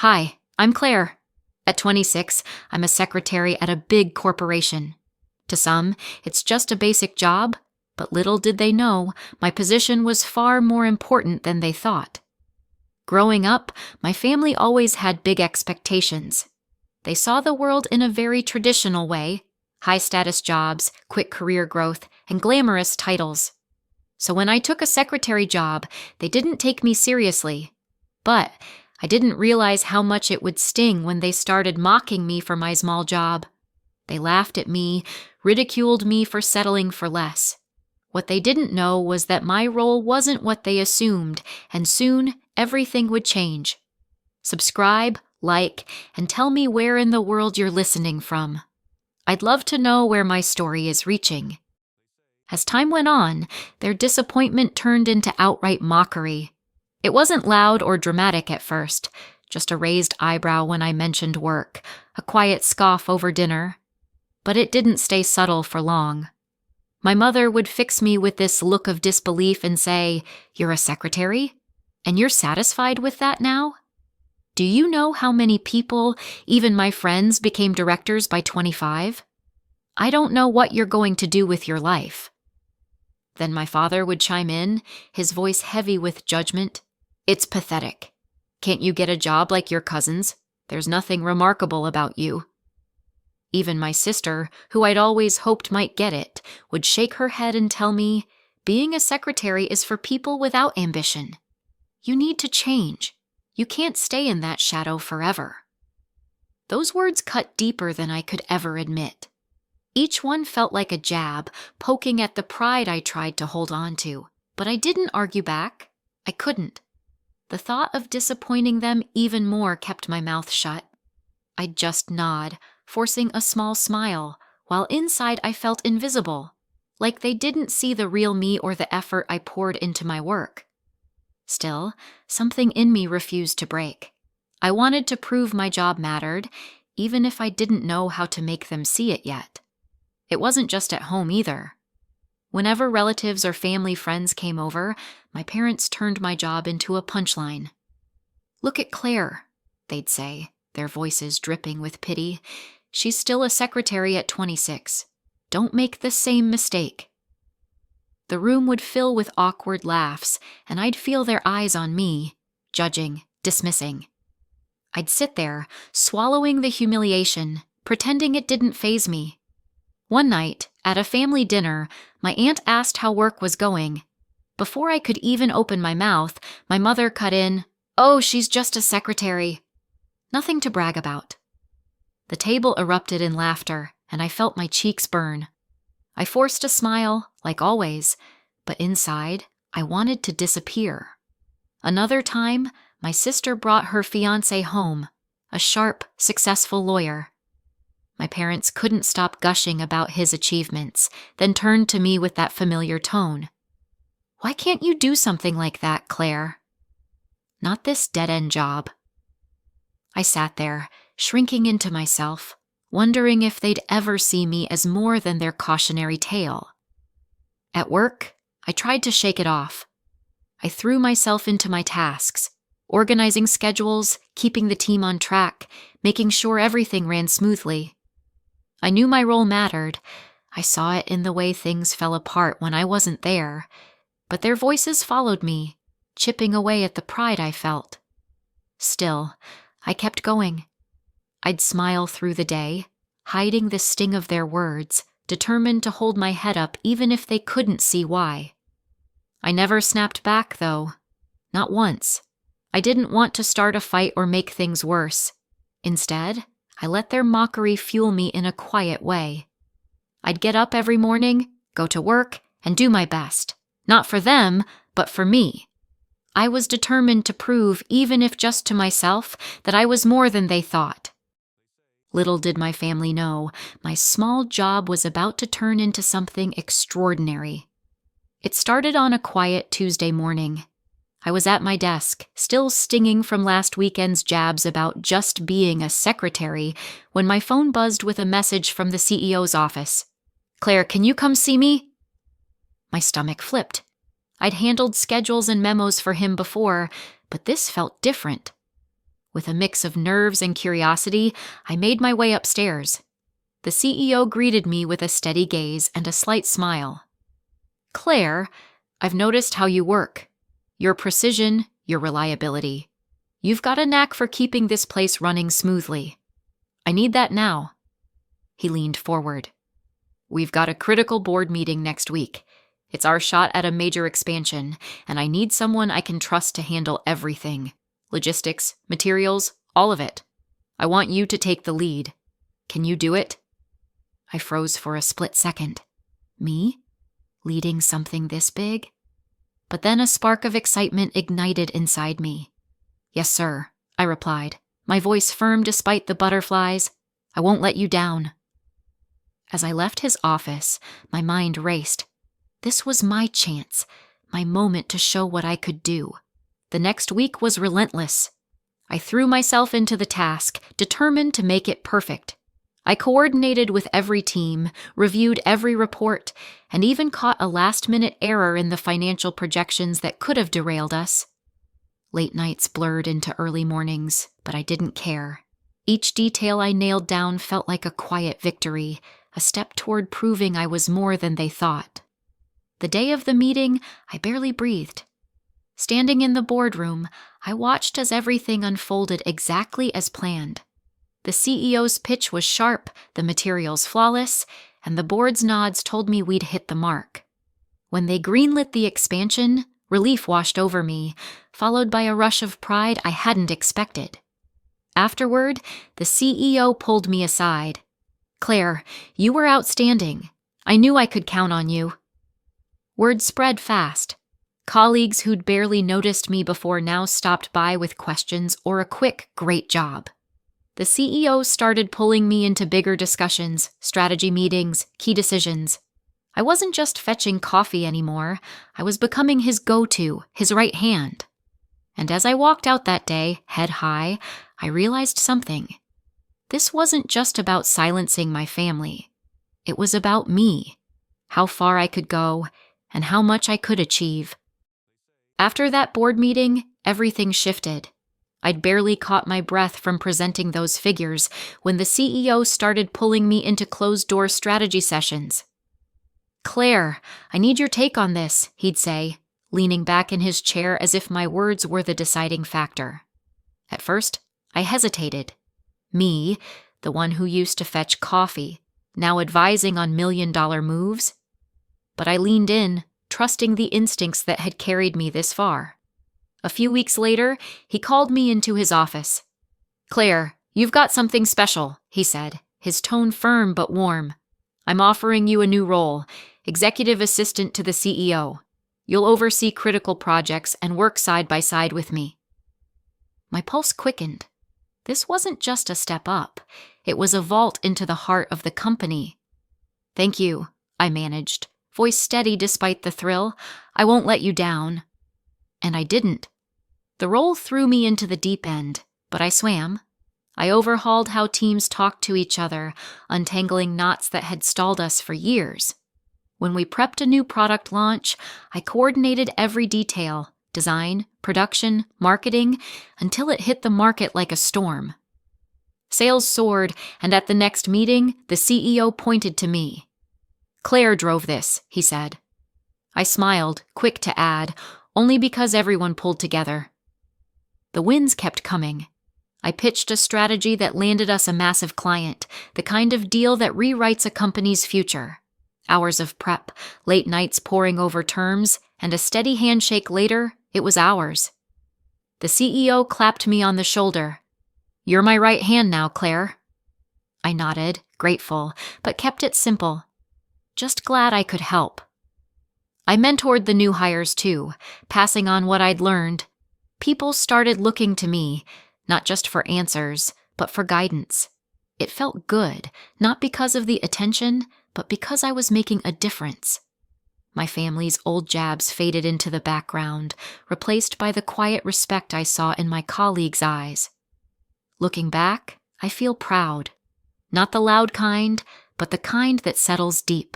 Hi, I'm Claire. At 26, I'm a secretary at a big corporation. To some, it's just a basic job, but little did they know my position was far more important than they thought. Growing up, my family always had big expectations. They saw the world in a very traditional way: high-status jobs, quick career growth, and glamorous titles. So when I took a secretary job, they didn't take me seriously. But I didn't realize how much it would sting when they started mocking me for my small job. They laughed at me, ridiculed me for settling for less. What they didn't know was that my role wasn't what they assumed, and soon everything would change. Subscribe, like, and tell me where in the world you're listening from. I'd love to know where my story is reaching. As time went on, their disappointment turned into outright mockery. It wasn't loud or dramatic at first, just a raised eyebrow when I mentioned work, a quiet scoff over dinner. But it didn't stay subtle for long. My mother would fix me with this look of disbelief and say, "You're a secretary? And you're satisfied with that now? Do you know how many people, even my friends, became directors by 25? I don't know what you're going to do with your life." Then my father would chime in, his voice heavy with judgment. "It's pathetic. Can't you get a job like your cousins? There's nothing remarkable about you." Even my sister, who I'd always hoped might get it, would shake her head and tell me, "Being a secretary is for people without ambition. You need to change. You can't stay in that shadow forever." Those words cut deeper than I could ever admit. Each one felt like a jab, poking at the pride I tried to hold on to. But I didn't argue back. I couldn't. The thought of disappointing them even more kept my mouth shut. I'd just nod, forcing a small smile, while inside I felt invisible, like they didn't see the real me or the effort I poured into my work. Still, something in me refused to break. I wanted to prove my job mattered, even if I didn't know how to make them see it yet. It wasn't just at home either. Whenever relatives or family friends came over, my parents turned my job into a punchline. "Look at Claire," they'd say, their voices dripping with pity. "She's still a secretary at 26. Don't make the same mistake." The room would fill with awkward laughs, and I'd feel their eyes on me, judging, dismissing. I'd sit there, swallowing the humiliation, pretending it didn't faze me. One night, at a family dinner, my aunt asked how work was going. Before I could even open my mouth, my mother cut in, "Oh, she's just a secretary." Nothing to brag about. The table erupted in laughter, and I felt my cheeks burn. I forced a smile, like always, but inside, I wanted to disappear. Another time, my sister brought her fiancé home, a sharp, successful lawyer. My parents couldn't stop gushing about his achievements, then turned to me with that familiar tone. "Why can't you do something like that, Claire?" "Not this dead-end job." I sat there, shrinking into myself, wondering if they'd ever see me as more than their cautionary tale. At work, I tried to shake it off. I threw myself into my tasks, organizing schedules, keeping the team on track, making sure everything ran smoothly. I knew my role mattered. I saw it in the way things fell apart when I wasn't there, but their voices followed me, chipping away at the pride I felt. Still, I kept going. I'd smile through the day, hiding the sting of their words, determined to hold my head up even if they couldn't see why. I never snapped back, though. Not once. I didn't want to start a fight or make things worse. Instead, I let their mockery fuel me in a quiet way. I'd get up every morning, go to work, and do my best. Not for them, but for me. I was determined to prove, even if just to myself, that I was more than they thought. Little did my family know, my small job was about to turn into something extraordinary. It started on a quiet Tuesday morning. I was at my desk, still stinging from last weekend's jabs about just being a secretary, when my phone buzzed with a message from the CEO's office. "Claire, can you come see me?" My stomach flipped. I'd handled schedules and memos for him before, but this felt different. With a mix of nerves and curiosity, I made my way upstairs. The CEO greeted me with a steady gaze and a slight smile. "Claire, I've noticed how you work. Your precision, your reliability. You've got a knack for keeping this place running smoothly. I need that now." He leaned forward. "We've got a critical board meeting next week. It's our shot at a major expansion, and I need someone I can trust to handle everything. Logistics, materials, all of it. I want you to take the lead. Can you do it?" I froze for a split second. Me? Leading something this big? But then a spark of excitement ignited inside me. "Yes, sir," I replied, my voice firm despite the butterflies. "I won't let you down." As I left his office, my mind raced. This was my chance, my moment to show what I could do. The next week was relentless. I threw myself into the task, determined to make it perfect. I coordinated with every team, reviewed every report, and even caught a last-minute error in the financial projections that could have derailed us. Late nights blurred into early mornings, but I didn't care. Each detail I nailed down felt like a quiet victory, a step toward proving I was more than they thought. The day of the meeting, I barely breathed. Standing in the boardroom, I watched as everything unfolded exactly as planned. The CEO's pitch was sharp, the materials flawless, and the board's nods told me we'd hit the mark. When they greenlit the expansion, relief washed over me, followed by a rush of pride I hadn't expected. Afterward, the CEO pulled me aside. "Claire, you were outstanding. I knew I could count on you." Word spread fast. Colleagues who'd barely noticed me before now stopped by with questions or a quick, "Great job." The CEO started pulling me into bigger discussions, strategy meetings, key decisions. I wasn't just fetching coffee anymore. I was becoming his go-to, his right hand. And as I walked out that day, head high, I realized something. This wasn't just about silencing my family. It was about me, how far I could go, and how much I could achieve. After that board meeting, everything shifted. I'd barely caught my breath from presenting those figures when the CEO started pulling me into closed-door strategy sessions. "Claire, I need your take on this," he'd say, leaning back in his chair as if my words were the deciding factor. At first, I hesitated. Me, the one who used to fetch coffee, now advising on million-dollar moves? But I leaned in, trusting the instincts that had carried me this far. A few weeks later, he called me into his office. "Claire, you've got something special," he said, his tone firm but warm. "I'm offering you a new role, executive assistant to the CEO. You'll oversee critical projects and work side by side with me." My pulse quickened. This wasn't just a step up. It was a vault into the heart of the company. "Thank you," I managed, voice steady despite the thrill. "I won't let you down." And I didn't. The role threw me into the deep end, but I swam. I overhauled how teams talked to each other, untangling knots that had stalled us for years. When we prepped a new product launch, I coordinated every detail, design, production, marketing, until it hit the market like a storm. Sales soared, and at the next meeting, the CEO pointed to me. "Claire drove this," he said. I smiled, quick to add, only because everyone pulled together. The wins kept coming. I pitched a strategy that landed us a massive client, the kind of deal that rewrites a company's future. Hours of prep, late nights poring over terms, and a steady handshake later, it was ours. The CEO clapped me on the shoulder. "You're my right hand now, Claire." I nodded, grateful, but kept it simple. Just glad I could help. I mentored the new hires too, passing on what I'd learned. People started looking to me, not just for answers, but for guidance. It felt good, not because of the attention, but because I was making a difference. My family's old jabs faded into the background, replaced by the quiet respect I saw in my colleagues' eyes. Looking back, I feel proud. Not the loud kind, but the kind that settles deep.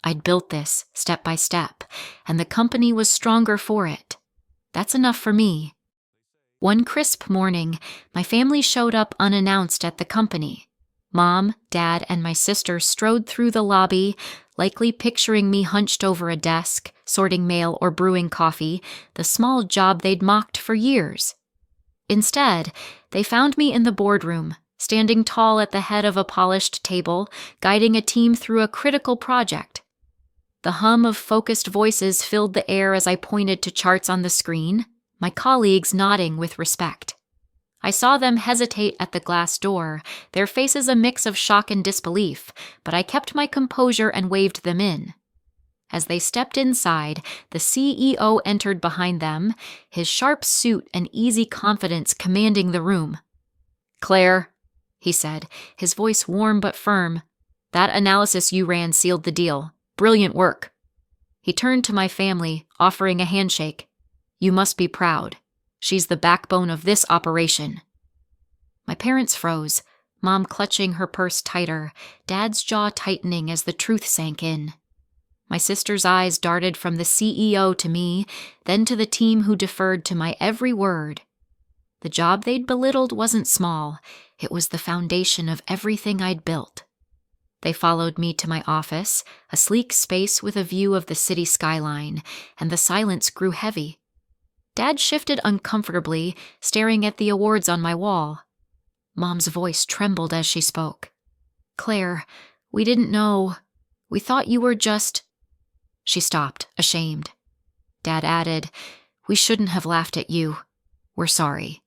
I'd built this, step by step, and the company was stronger for it. That's enough for me. One crisp morning, my family showed up unannounced at the company. Mom, Dad, and my sister strode through the lobby, likely picturing me hunched over a desk, sorting mail or brewing coffee, the small job they'd mocked for years. Instead, they found me in the boardroom, standing tall at the head of a polished table, guiding a team through a critical project. The hum of focused voices filled the air as I pointed to charts on the screen, my colleagues nodding with respect. I saw them hesitate at the glass door, their faces a mix of shock and disbelief, but I kept my composure and waved them in. As they stepped inside, the CEO entered behind them, his sharp suit and easy confidence commanding the room. "Claire," he said, his voice warm but firm, "that analysis you ran sealed the deal. Brilliant work." He turned to my family, offering a handshake. "You must be proud. She's the backbone of this operation." My parents froze, Mom clutching her purse tighter, Dad's jaw tightening as the truth sank in. My sister's eyes darted from the CEO to me, then to the team who deferred to my every word. The job they'd belittled wasn't small. It was the foundation of everything I'd built. They followed me to my office, a sleek space with a view of the city skyline, and the silence grew heavy. Dad shifted uncomfortably, staring at the awards on my wall. Mom's voice trembled as she spoke. "Claire, we didn't know. We thought you were just—" She stopped, ashamed. Dad added, "We shouldn't have laughed at you. We're sorry."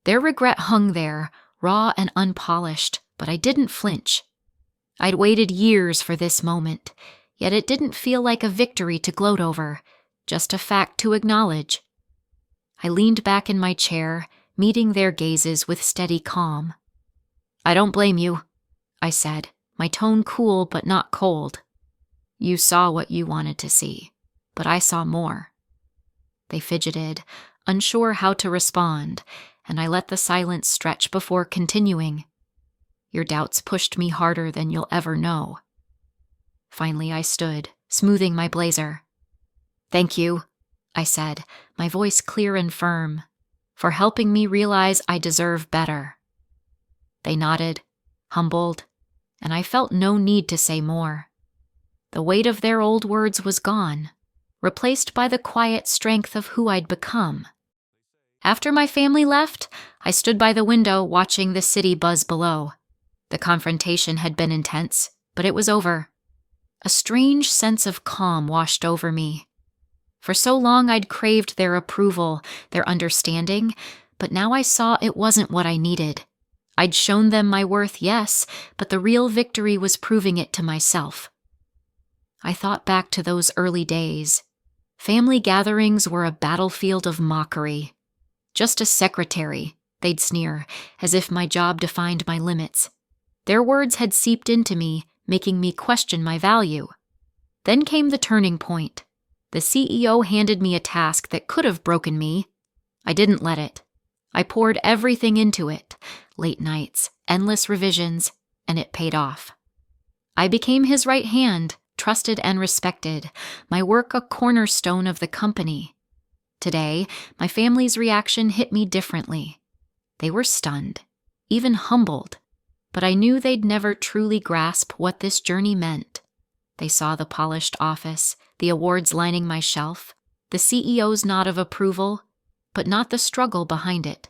Their regret hung there, raw and unpolished, but I didn't flinch. I'd waited years for this moment, yet it didn't feel like a victory to gloat over, just a fact to acknowledge. I leaned back in my chair, meeting their gazes with steady calm. "I don't blame you," I said, my tone cool but not cold. "You saw what you wanted to see, but I saw more." They fidgeted, unsure how to respond, and I let the silence stretch before continuing. "Your doubts pushed me harder than you'll ever know." Finally I stood, smoothing my blazer. "Thank you," I said, my voice clear and firm, "for helping me realize I deserve better." They nodded, humbled, and I felt no need to say more. The weight of their old words was gone, replaced by the quiet strength of who I'd become. After my family left, I stood by the window watching the city buzz below. The confrontation had been intense, but it was over. A strange sense of calm washed over me. For so long I'd craved their approval, their understanding, but now I saw it wasn't what I needed. I'd shown them my worth, yes, but the real victory was proving it to myself. I thought back to those early days. Family gatherings were a battlefield of mockery. "Just a secretary," they'd sneer, as if my job defined my limits. Their words had seeped into me, making me question my value. Then came the turning point. The CEO handed me a task that could have broken me. I didn't let it. I poured everything into it, late nights, endless revisions, and it paid off. I became his right hand, trusted and respected, my work a cornerstone of the company. Today, my family's reaction hit me differently. They were stunned, even humbled, but I knew they'd never truly grasp what this journey meant. They saw the polished office, the awards lining my shelf, the CEO's nod of approval, but not the struggle behind it,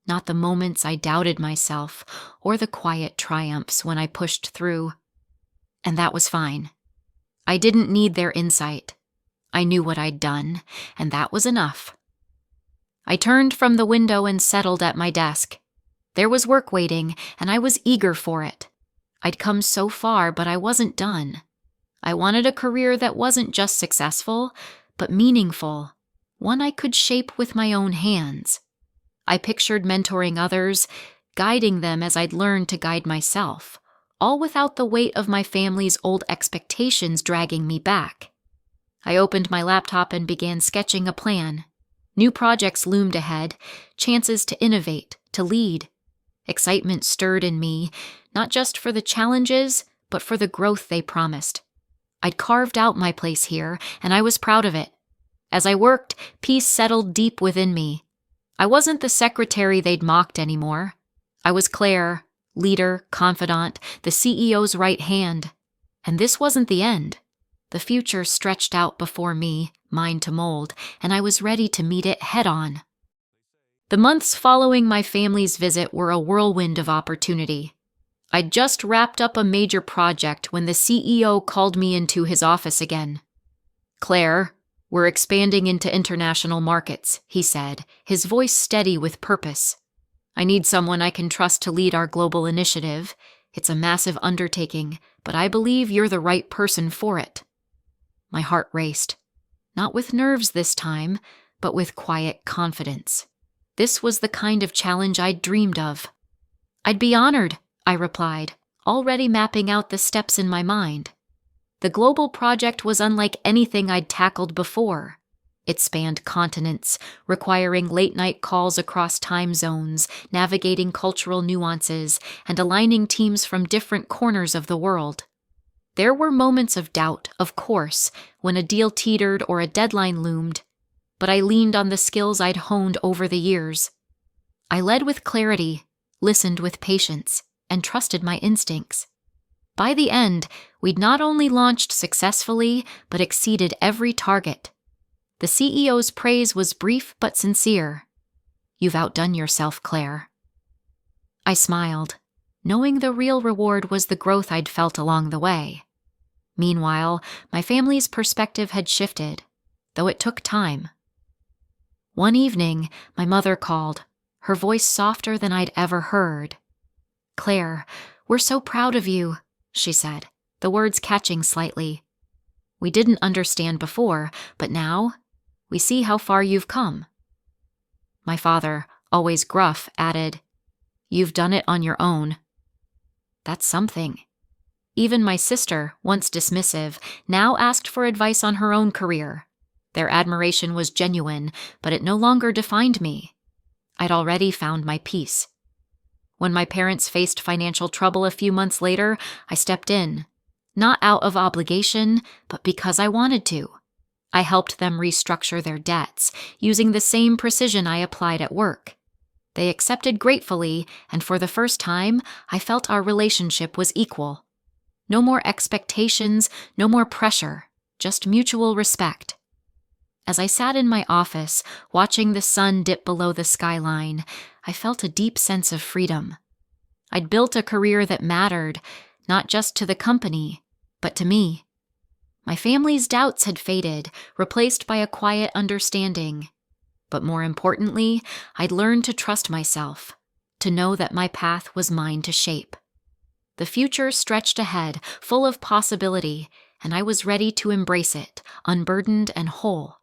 not the moments I doubted myself or the quiet triumphs when I pushed through. And that was fine. I didn't need their insight. I knew what I'd done, and that was enough. I turned from the window and settled at my desk. There was work waiting, and I was eager for it. I'd come so far, but I wasn't done. I wanted a career that wasn't just successful, but meaningful, one I could shape with my own hands. I pictured mentoring others, guiding them as I'd learned to guide myself, all without the weight of my family's old expectations dragging me back. I opened my laptop and began sketching a plan. New projects loomed ahead, chances to innovate, to lead. Excitement stirred in me, not just for the challenges, but for the growth they promised. I'd carved out my place here, and I was proud of it. As I worked, peace settled deep within me. I wasn't the secretary they'd mocked anymore. I was Claire, leader, confidant, the CEO's right hand. And this wasn't the end. The future stretched out before me, mine to mold, and I was ready to meet it head-on. The months following my family's visit were a whirlwind of opportunity. I'd just wrapped up a major project when the CEO called me into his office again. "Claire, we're expanding into international markets," he said, his voice steady with purpose. "I need someone I can trust to lead our global initiative. It's a massive undertaking, but I believe you're the right person for it." My heart raced. Not with nerves this time, but with quiet confidence. This was the kind of challenge I'd dreamed of. "I'd be honored," I replied, already mapping out the steps in my mind. The global project was unlike anything I'd tackled before. It spanned continents, requiring late-night calls across time zones, navigating cultural nuances, and aligning teams from different corners of the world. There were moments of doubt, of course, when a deal teetered or a deadline loomed, but I leaned on the skills I'd honed over the years. I led with clarity, listened with patience, and trusted my instincts. By the end, we'd not only launched successfully, but exceeded every target. The CEO's praise was brief but sincere. "You've outdone yourself, Claire." I smiled, knowing the real reward was the growth I'd felt along the way. Meanwhile, my family's perspective had shifted, though it took time. One evening, my mother called, her voice softer than I'd ever heard. "Claire, we're so proud of you," she said, the words catching slightly. "We didn't understand before, but now we see how far you've come." My father, always gruff, added, "You've done it on your own." That's something. Even my sister, once dismissive, now asked for advice on her own career. Their admiration was genuine, but it no longer defined me. I'd already found my peace. When my parents faced financial trouble a few months later, I stepped in. Not out of obligation, but because I wanted to. I helped them restructure their debts, using the same precision I applied at work. They accepted gratefully, and for the first time, I felt our relationship was equal. No more expectations, no more pressure, just mutual respect. As I sat in my office, watching the sun dip below the skyline, I felt a deep sense of freedom. I'd built a career that mattered, not just to the company, but to me. My family's doubts had faded, replaced by a quiet understanding. But more importantly, I'd learned to trust myself, to know that my path was mine to shape. The future stretched ahead, full of possibility, and I was ready to embrace it, unburdened and whole.